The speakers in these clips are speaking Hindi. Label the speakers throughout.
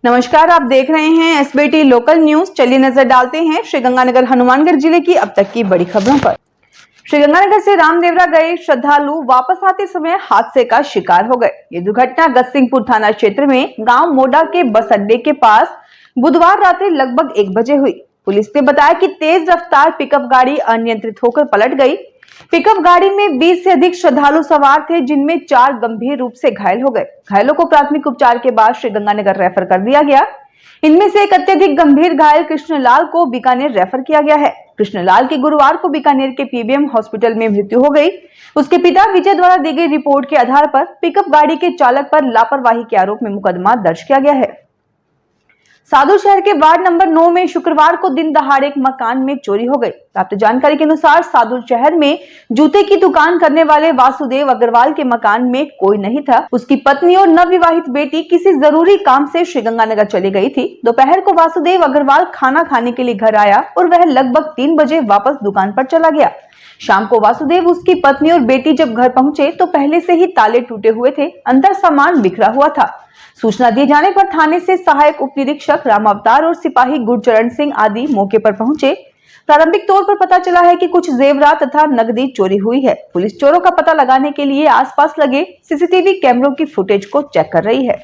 Speaker 1: नमस्कार, आप देख रहे हैं एसबीटी लोकल न्यूज। चलिए नजर डालते हैं श्रीगंगानगर हनुमानगढ़ जिले की अब तक की बड़ी खबरों पर। श्रीगंगानगर से रामदेवरा गए श्रद्धालु वापस आते समय हादसे का शिकार हो गए। ये दुर्घटना गतसिंहपुर थाना क्षेत्र में गांव मोडा के बस अड्डे के पास बुधवार रात्रि लगभग 1 बजे हुई। पुलिस ने बताया कि तेज रफ्तार पिकअप गाड़ी अनियंत्रित होकर पलट गई। पिकअप गाड़ी में 20 से अधिक श्रद्धालु सवार थे, जिनमें 4 गंभीर रूप से घायल हो गए। घायलों को प्राथमिक उपचार के बाद श्रीगंगानगर रेफर कर दिया गया। इनमें से एक अत्यधिक गंभीर घायल कृष्णलाल को बीकानेर रेफर किया गया है। कृष्णलाल की गुरुवार को बीकानेर के पीबीएम हॉस्पिटल में मृत्यु हो गई। उसके पिता विजय द्वारा दी गई रिपोर्ट के आधार पर पिकअप गाड़ी के चालक पर लापरवाही के आरोप में मुकदमा दर्ज किया गया है। सादुल शहर के वार्ड नंबर 9 में शुक्रवार को दिन दहाड़े एक मकान में चोरी हो गई। प्राप्त जानकारी के अनुसार सादुल शहर में जूते की दुकान करने वाले वासुदेव अग्रवाल के मकान में कोई नहीं था। उसकी पत्नी और नवविवाहित बेटी किसी जरूरी काम से श्रीगंगानगर चली गई थी। दोपहर को वासुदेव अग्रवाल खाना खाने के लिए घर आया और वह लगभग 3 बजे वापस दुकान पर चला गया। शाम को वासुदेव, उसकी पत्नी और बेटी जब घर पहुंचे तो पहले से ही ताले टूटे हुए थे, अंदर सामान बिखरा हुआ था। सूचना दिए जाने पर थाने से सहायक उप निरीक्षक राम अवतार और सिपाही गुरचरण सिंह आदि मौके पर पहुंचे। प्रारंभिक तौर पर पता चला है कि कुछ जेवरात तथा नकदी चोरी हुई है। पुलिस चोरों का पता लगाने के लिए आसपास लगे सीसीटीवी कैमरों की फुटेज को चेक कर रही है।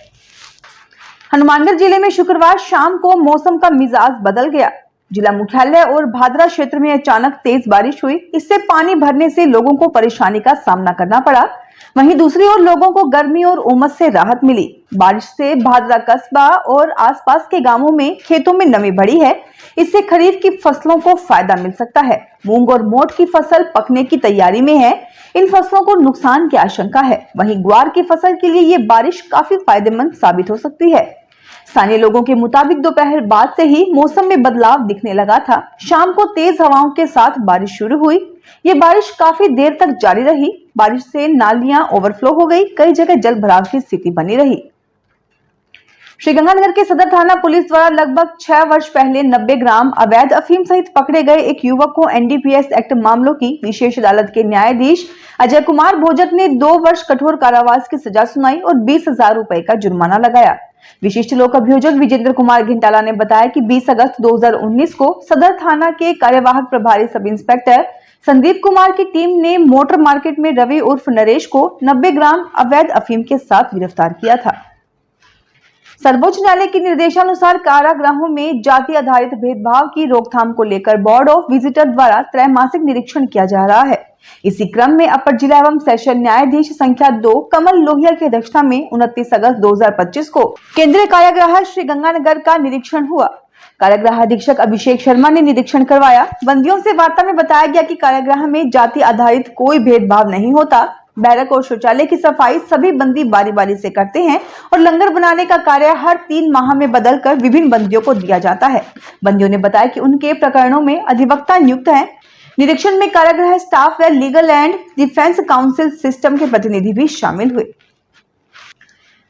Speaker 1: हनुमानगढ़ जिले में शुक्रवार शाम को मौसम का मिजाज बदल गया। जिला मुख्यालय और भादरा क्षेत्र में अचानक तेज बारिश हुई। इससे पानी भरने से लोगों को परेशानी का सामना करना पड़ा। वहीं दूसरी ओर लोगों को गर्मी और उमस से राहत मिली। बारिश से भादरा कस्बा और आसपास के गांवों में खेतों में नमी बढ़ी है। इससे खरीफ की फसलों को फायदा मिल सकता है। मूंग और मोट की फसल पकने की तैयारी में है। इन फसलों को नुकसान की आशंका है। वहीं ग्वार की फसल के लिए ये बारिश काफी फायदेमंद साबित हो सकती है। स्थानीय लोगों के मुताबिक दोपहर बाद से ही मौसम में बदलाव दिखने लगा था। शाम को तेज हवाओं के साथ बारिश शुरू हुई। ये बारिश काफी देर तक जारी रही। बारिश से नालियां ओवरफ्लो हो गई। कई जगह जल भराव की स्थिति बनी रही। श्रीगंगानगर के सदर थाना पुलिस द्वारा लगभग 6 वर्ष पहले 90 ग्राम अवैध अफीम सहित पकड़े गए एक युवक को एनडीपीएस एक्ट मामलों की विशेष अदालत के न्यायाधीश अजय कुमार भोजक ने 2 वर्ष कठोर कारावास की सजा सुनाई और 20,000 रुपए का जुर्माना लगाया। विशिष्ट लोक अभियोजक विजेंद्र कुमार घिंटाला ने बताया कि 20 अगस्त 2019 को सदर थाना के कार्यवाहक प्रभारी सब इंस्पेक्टर संदीप कुमार की टीम ने मोटर मार्केट में रवि उर्फ नरेश को 90 ग्राम अवैध अफीम के साथ गिरफ्तार किया था। सर्वोच्च न्यायालय के निर्देशानुसार कारागृहों में जाति आधारित भेदभाव की रोकथाम को लेकर बोर्ड ऑफ विजिटर द्वारा त्रैमासिक निरीक्षण किया जा रहा है। इसी क्रम में अपर जिला एवं सेशन न्यायाधीश संख्या 2 कमल लोहिया की अध्यक्षता में 29 अगस्त 2025 को केंद्रीय कारागृह श्रीगंगानगर का निरीक्षण हुआ। कारागृह अधीक्षक अभिषेक शर्मा ने निरीक्षण करवाया। बंदियों से वार्ता में बताया गया कि कारागृह में जाति आधारित कोई भेदभाव नहीं होता। बैरक और शौचालय की सफाई सभी बंदी बारी बारी से करते हैं और लंगर बनाने का कार्य हर 3 माह में बदलकर विभिन्न बंदियों को दिया जाता है। बंदियों ने बताया कि उनके प्रकरणों में अधिवक्ता नियुक्त है। निरीक्षण में कारागृह स्टाफ व legal and defence council system के प्रतिनिधि भी शामिल हुए।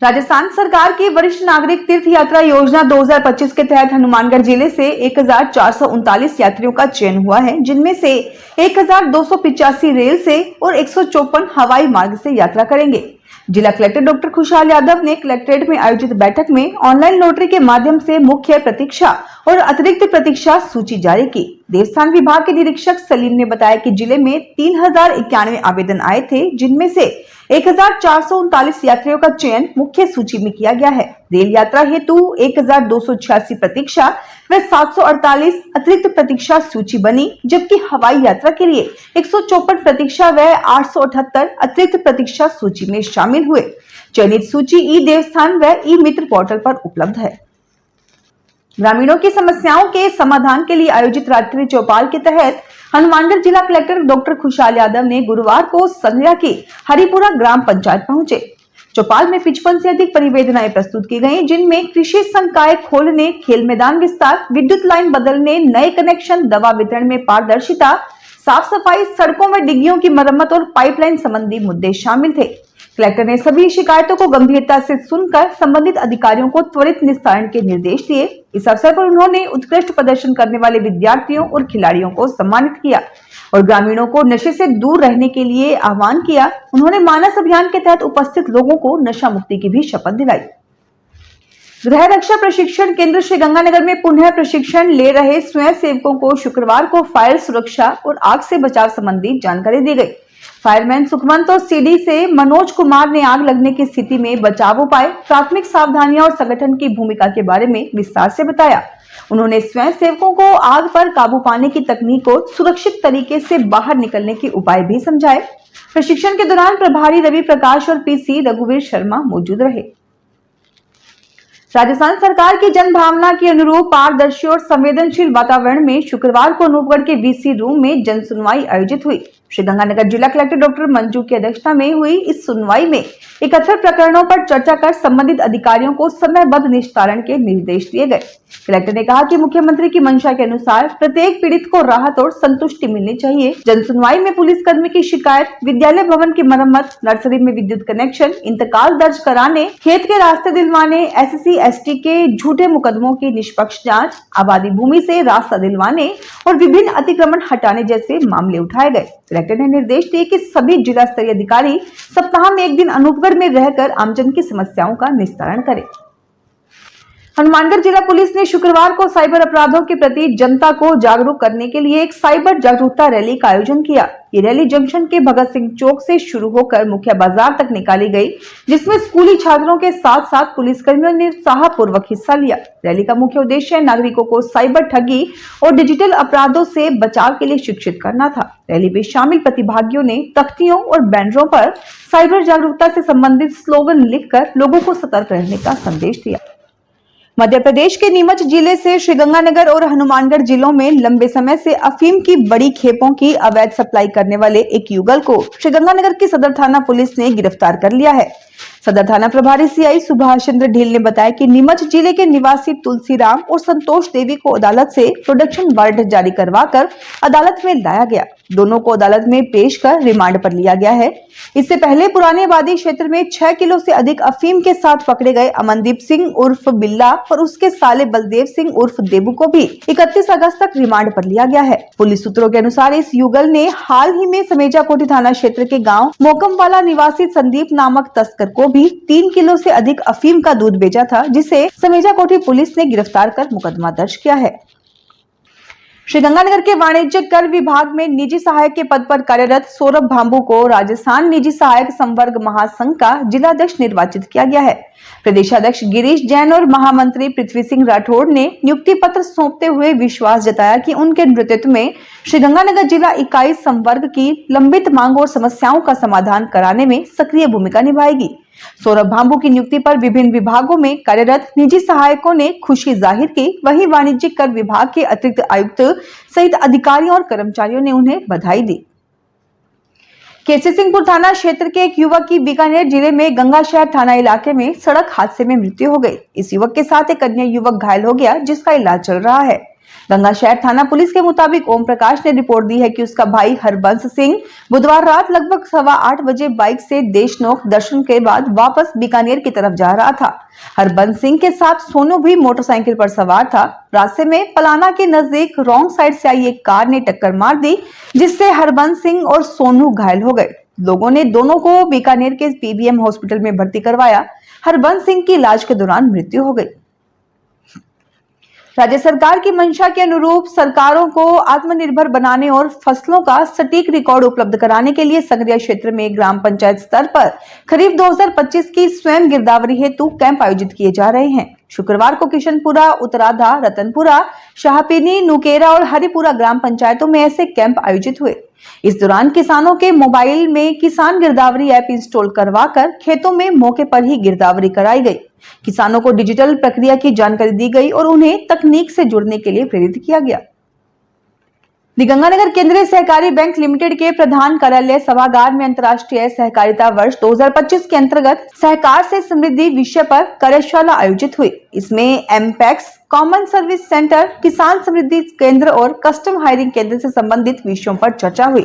Speaker 1: राजस्थान सरकार की वरिष्ठ नागरिक तीर्थ यात्रा योजना 2025 के तहत हनुमानगढ़ जिले से 1439 यात्रियों का चयन हुआ है, जिनमें से 1285 रेल से और 154 हवाई मार्ग से यात्रा करेंगे। जिला कलेक्टर डॉक्टर खुशहाल यादव ने कलेक्ट्रेट में आयोजित बैठक में ऑनलाइन लॉटरी के माध्यम से मुख्य प्रतीक्षा और अतिरिक्त प्रतीक्षा सूची जारी की। देवस्थान विभाग के निरीक्षक सलीम ने बताया कि जिले में 3091 आवेदन आए थे, जिनमें से 1439 यात्रियों का चयन मुख्य सूची में किया गया है। रेल यात्रा हेतु 1286 प्रतीक्षा व 748 अतिरिक्त प्रतीक्षा सूची बनी, जबकि हवाई यात्रा के लिए 154 प्रतीक्षा व 878 अतिरिक्त प्रतीक्षा सूची में शामिल हुए। चयनित सूची ई देवस्थान व ई मित्र पोर्टल पर उपलब्ध है। ग्रामीणों की समस्याओं के समाधान के लिए आयोजित रात्रि चौपाल के तहत हनुमानगढ़ जिला कलेक्टर डॉक्टर खुशहाल यादव ने गुरुवार को संगरिया की हरिपुरा ग्राम पंचायत पहुंचे। चौपाल में 55 से अधिक परिवेदनाएं प्रस्तुत की गयी, जिनमें कृषि संकाय खोलने, खेल मैदान विस्तार, विद्युत लाइन बदलने, नए कनेक्शन, दवा वितरण में पारदर्शिता, साफ सफाई, सड़कों में डिग्गियों की मरम्मत और पाइपलाइन संबंधी मुद्दे शामिल थे। कलेक्टर ने सभी शिकायतों को गंभीरता से सुनकर संबंधित अधिकारियों को त्वरित निस्तारण के निर्देश दिए। इस अवसर पर उन्होंने उत्कृष्ट प्रदर्शन करने वाले विद्यार्थियों और खिलाड़ियों को सम्मानित किया और ग्रामीणों को नशे से दूर रहने के लिए आह्वान किया। उन्होंने मानस अभियान के तहत उपस्थित लोगों को नशा मुक्ति की भी शपथ दिलाई। गृह रक्षा प्रशिक्षण केंद्र श्रीगंगानगर में पुनः प्रशिक्षण ले रहे स्वयं सेवकों को शुक्रवार को फायर सुरक्षा और आग से बचाव संबंधी जानकारी दी गई। फायरमैन सुखवंत और सीडी से मनोज कुमार ने आग लगने की स्थिति में बचाव उपाय, प्राथमिक सावधानियां और संगठन की भूमिका के बारे में विस्तार से बताया। उन्होंने स्वयं सेवकों को आग पर काबू पाने की तकनीक और सुरक्षित तरीके से बाहर निकलने के उपाय भी समझाए। प्रशिक्षण के दौरान प्रभारी रवि प्रकाश और पीसी रघुवीर शर्मा मौजूद रहे। राजस्थान सरकार की जन भावना के अनुरूप पारदर्शी और संवेदनशील वातावरण में शुक्रवार को अनूपगढ़ के वीसी रूम में जन सुनवाई आयोजित हुई। श्रीगंगानगर जिला कलेक्टर डॉक्टर मंजू की अध्यक्षता में हुई इस सुनवाई में 71 प्रकरणों पर चर्चा कर संबंधित अधिकारियों को समयबद्ध निस्तारण के निर्देश दिए गए। कलेक्टर ने कहा कि मुख्यमंत्री की मंशा के अनुसार प्रत्येक पीड़ित को राहत और संतुष्टि मिलनी चाहिए। जन सुनवाई में पुलिसकर्मी की शिकायत, विद्यालय भवन की मरम्मत, नर्सरी में विद्युत कनेक्शन, इंतकाल दर्ज कराने, खेत के रास्ते दिलवाने, SC/ST के झूठे मुकदमों की निष्पक्ष जांच, आबादी भूमि से रास्ता दिलवाने और विभिन्न अतिक्रमण हटाने जैसे मामले उठाए गए। कलेक्टर ने निर्देश दिए कि सभी जिला स्तरीय अधिकारी सप्ताह में एक दिन अनूपगढ़ में रहकर आमजन की समस्याओं का निस्तारण करें। हनुमानगढ़ जिला पुलिस ने शुक्रवार को साइबर अपराधों के प्रति जनता को जागरूक करने के लिए एक साइबर जागरूकता रैली का आयोजन किया। ये रैली जंक्शन के भगत सिंह चौक से शुरू होकर मुख्य बाजार तक निकाली गई, जिसमें स्कूली छात्रों के साथ साथ पुलिसकर्मियों ने उत्साहपूर्वक हिस्सा लिया। रैली का मुख्य उद्देश्य नागरिकों को साइबर ठगी और डिजिटल अपराधों से बचाव के लिए शिक्षित करना था। रैली में शामिल प्रतिभागियों ने तख्तियों और बैनरों पर साइबर जागरूकता से संबंधित स्लोगन लिखकर लोगों को सतर्क रहने का संदेश दिया। मध्य प्रदेश के नीमच जिले से श्रीगंगानगर और हनुमानगढ़ जिलों में लंबे समय से अफीम की बड़ी खेपों की अवैध सप्लाई करने वाले एक युगल को श्रीगंगानगर की सदर थाना पुलिस ने गिरफ्तार कर लिया है। सदर थाना प्रभारी CI सुभाष चंद्र ढील ने बताया कि नीमच जिले के निवासी तुलसीराम और संतोष देवी को अदालत से प्रोडक्शन वारंट जारी करवाकर अदालत में लाया गया। दोनों को अदालत में पेश कर रिमांड पर लिया गया है। इससे पहले पुराने आबादी क्षेत्र में 6 किलो से अधिक अफीम के साथ पकड़े गए अमनदीप सिंह उर्फ बिल्ला और उसके साले बलदेव सिंह उर्फ देबू को भी 31 अगस्त तक रिमांड पर लिया गया है। पुलिस सूत्रों के अनुसार इस युगल ने हाल ही में समेजा कोठी थाना क्षेत्र के गाँव मोकमवाला निवासी संदीप नामक तस्कर को भी 3 किलो से अधिक अफीम का दूध बेचा था, जिसे समेजा कोठी पुलिस ने गिरफ्तार कर मुकदमा दर्ज किया है। श्रीगंगानगर के वाणिज्य कर विभाग में निजी सहायक के पद पर कार्यरत सौरभ भांबू को राजस्थान निजी सहायक संवर्ग महासंघ का जिलाध्यक्ष निर्वाचित किया गया है। प्रदेशाध्यक्ष गिरीश जैन और महामंत्री पृथ्वी सिंह राठौड़ ने नियुक्ति पत्र सौंपते हुए विश्वास जताया कि उनके नेतृत्व में श्रीगंगानगर जिला इकाई संवर्ग की लंबित मांगों और समस्याओं का समाधान कराने में सक्रिय भूमिका निभाएगी। सौरभ भांबू की नियुक्ति पर विभिन्न विभागों में कार्यरत निजी सहायकों ने खुशी जाहिर की। वहीं वाणिज्यिक कर विभाग के अतिरिक्त आयुक्त सहित अधिकारियों और कर्मचारियों ने उन्हें बधाई दी। केसी सिंहपुर थाना क्षेत्र के एक युवक की बीकानेर जिले में गंगाशहर थाना इलाके में सड़क हादसे में मृत्यु हो गई। इस युवक के साथ एक अन्य युवक घायल हो गया, जिसका इलाज चल रहा है। गंगाशहर थाना पुलिस के मुताबिक ओम प्रकाश ने रिपोर्ट दी है कि उसका भाई हरबंस सिंह बुधवार रात लगभग 8:15 बजे बाइक से देशनोक दर्शन के बाद वापस बीकानेर की तरफ जा रहा था। हरबंस सिंह के साथ सोनू भी मोटरसाइकिल पर सवार था। रास्ते में पलाना के नजदीक रॉन्ग साइड से आई एक कार ने टक्कर मार दी, जिससे हरबंस सिंह और सोनू घायल हो गए। लोगों ने दोनों को बीकानेर के PBM हॉस्पिटल में भर्ती करवाया। हरबंस सिंह की इलाज के दौरान मृत्यु हो गई। राज्य सरकार की मंशा के अनुरूप सरकारों को आत्मनिर्भर बनाने और फसलों का सटीक रिकॉर्ड उपलब्ध कराने के लिए संग्रिया क्षेत्र में ग्राम पंचायत स्तर पर खरीफ 2025 की स्वयं गिरदावरी हेतु कैंप आयोजित किए जा रहे हैं। शुक्रवार को किशनपुरा, उत्तराधा, रतनपुरा, शाहपीनी, नुकेरा और हरिपुरा ग्राम पंचायतों में ऐसे कैंप आयोजित हुए। इस दौरान किसानों के मोबाइल में किसान गिरदावरी ऐप इंस्टॉल करवाकर खेतों में मौके पर ही गिरदावरी कराई गई। किसानों को डिजिटल प्रक्रिया की जानकारी दी गई और उन्हें तकनीक से जुड़ने के लिए प्रेरित किया गया। गंगानगर केंद्रीय सहकारी बैंक लिमिटेड के प्रधान कार्यालय सभागार में अंतर्राष्ट्रीय सहकारिता वर्ष 2025 के अंतर्गत सहकार से समृद्धि विषय पर कार्यशाला आयोजित हुई। इसमें एमपैक्स, कॉमन सर्विस सेंटर, किसान समृद्धि केंद्र और कस्टम हायरिंग केंद्र से संबंधित विषयों पर चर्चा हुई।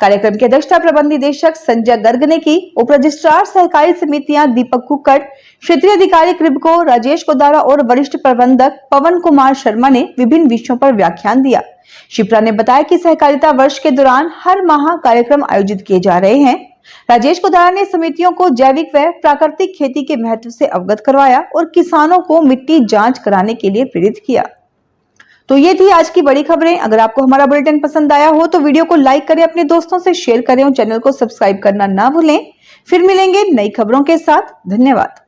Speaker 1: कार्यक्रम की अध्यक्षता प्रबंध निदेशक संजय गर्ग ने की। उप रजिस्ट्रार सहकारी समितियां दीपक कुक्कड़, क्षेत्रीय अधिकारी क्रिबको राजेश कोदारा और वरिष्ठ प्रबंधक पवन कुमार शर्मा ने विभिन्न विषयों पर व्याख्यान दिया। शिप्रा ने बताया कि सहकारिता वर्ष के दौरान हर माह कार्यक्रम आयोजित किए जा रहे हैं। राजेश कोदारा ने समितियों को जैविक व प्राकृतिक खेती के महत्व से अवगत करवाया और किसानों को मिट्टी जांच कराने के लिए प्रेरित किया। तो ये थी आज की बड़ी खबरें। अगर आपको हमारा बुलेटिन पसंद आया हो तो वीडियो को लाइक करें, अपने दोस्तों से शेयर करें और चैनल को सब्सक्राइब करना ना भूलें। फिर मिलेंगे नई खबरों के साथ। धन्यवाद।